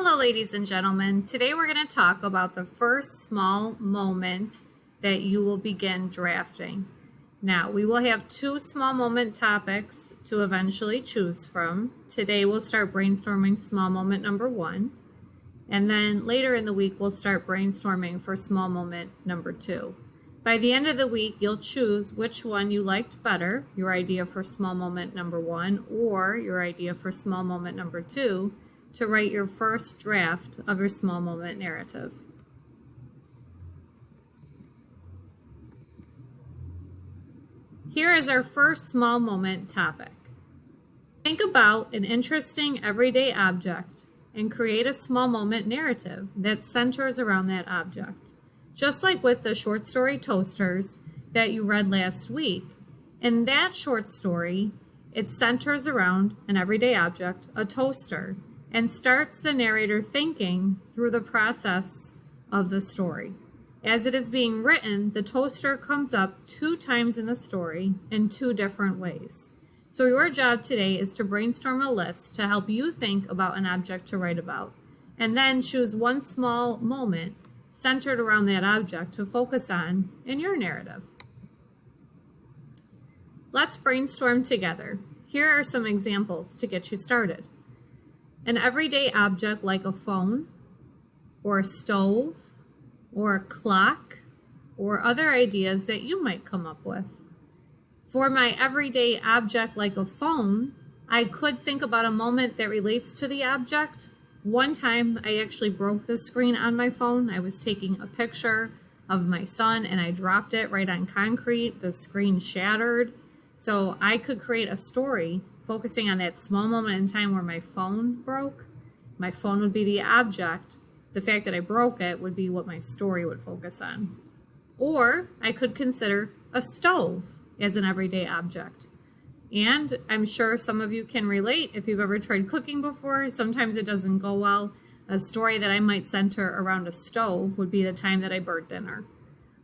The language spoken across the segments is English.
Hello, ladies and gentlemen. Today we're going to talk about the first small moment that you will begin drafting. Now, we will have two small moment topics to eventually choose from. Today we'll start brainstorming small moment number 1, and then later in the week we'll start brainstorming for small moment number 2. By the end of the week, you'll choose which one you liked better, your idea for small moment number 1 or your idea for small moment number 2, to write your first draft of your small moment narrative. Here is our first small moment topic. Think about an interesting everyday object and create a small moment narrative that centers around that object. Just like with the short story Toasters that you read last week, in that short story, it centers around an everyday object, a toaster, and starts the narrator thinking through the process of the story. As it is being written, the toaster comes up 2 times in the story in 2 different ways. So your job today is to brainstorm a list to help you think about an object to write about, and then choose one small moment centered around that object to focus on in your narrative. Let's brainstorm together. Here are some examples to get you started. An everyday object like a phone, or a stove, or a clock, or other ideas that you might come up with. For my everyday object like a phone, I could think about a moment that relates to the object. One time I actually broke the screen on my phone. I was taking a picture of my son and I dropped it right on concrete. The screen shattered. So I could create a story focusing on that small moment in time where my phone broke. My phone would be the object. The fact that I broke it would be what my story would focus on. Or I could consider a stove as an everyday object. And I'm sure some of you can relate if you've ever tried cooking before. Sometimes it doesn't go well. A story that I might center around a stove would be the time that I burnt dinner.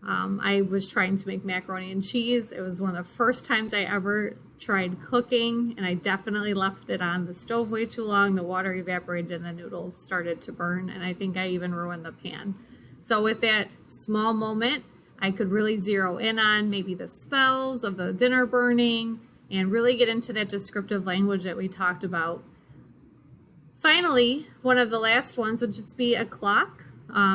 I was trying to make macaroni and cheese. It was one of the first times I ever tried cooking, and I definitely left it on the stove way too long. The water evaporated and the noodles started to burn, and I think I even ruined the pan. So with that small moment, I could really zero in on maybe the smells of the dinner burning and really get into that descriptive language that we talked about. Finally, one of the last ones would just be a clock.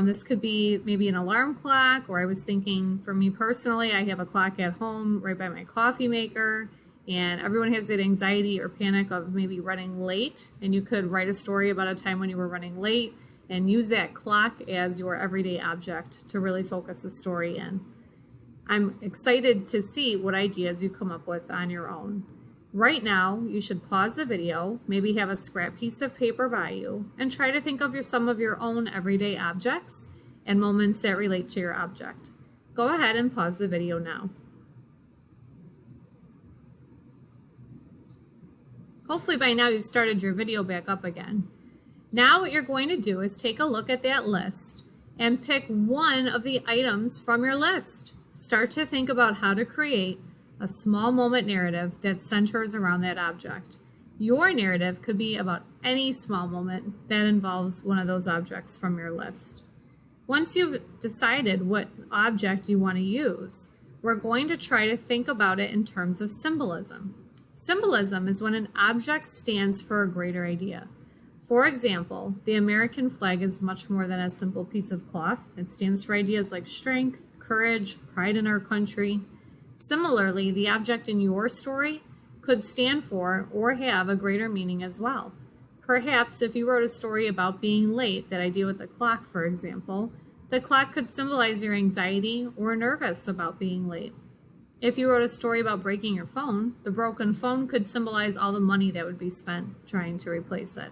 This could be maybe an alarm clock, or I was thinking for me personally, I have a clock at home right by my coffee maker, and everyone has that anxiety or panic of maybe running late, and you could write a story about a time when you were running late and use that clock as your everyday object to really focus the story in. I'm excited to see what ideas you come up with on your own. Right now, you should pause the video, maybe have a scrap piece of paper by you, and try to think of some of your own everyday objects and moments that relate to your object. Go ahead and pause the video now. Hopefully by now you've started your video back up again. Now what you're going to do is take a look at that list and pick one of the items from your list. Start to think about how to create a small moment narrative that centers around that object. Your narrative could be about any small moment that involves one of those objects from your list. Once you've decided what object you want to use, we're going to try to think about it in terms of symbolism. Symbolism is when an object stands for a greater idea. For example, the American flag is much more than a simple piece of cloth. It stands for ideas like strength, courage, pride in our country. Similarly, the object in your story could stand for or have a greater meaning as well. Perhaps if you wrote a story about being late, that idea with the clock, for example, the clock could symbolize your anxiety or nervous about being late. If you wrote a story about breaking your phone, the broken phone could symbolize all the money that would be spent trying to replace it.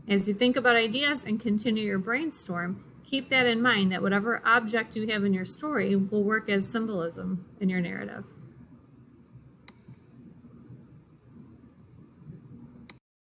As you think about ideas and continue your brainstorm, keep that in mind that whatever object you have in your story will work as symbolism in your narrative.